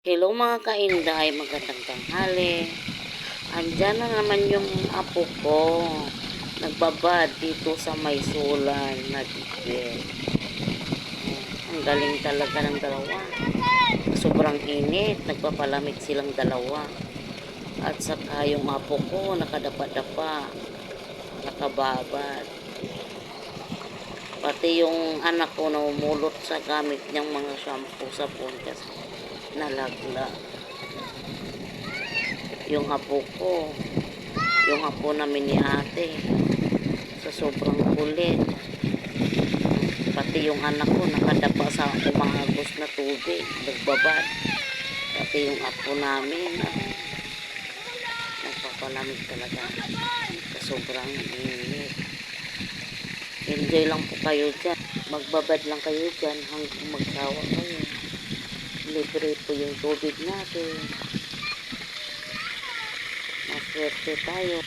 Hello mga kainday, magandang tanghali. Andyan na naman yung apo ko. Nagbabad dito sa may sulan na dibdib. Ang galing talaga ng dalawa. Sobrang init, nagpapalamig silang dalawa. At saka yung apo ko, nakadapa-dapa, nakababad. Pati yung anak ko na umulot sa gamit niyang mga shampoo, sabon kasi nalagla. Yung apo ko, yung apo namin ni ate, sa sobrang kulit. Pati yung anak ko nakadapa sa umagos na tubig, nagbabad. Pati yung apo namin, nagpapalamig talaga sa sobrang init. Enjoy lang po kayo dyan. Magbabad lang kayo dyan hanggang magsawa kayo. Libre po yung tubig natin. Maswerte tayo.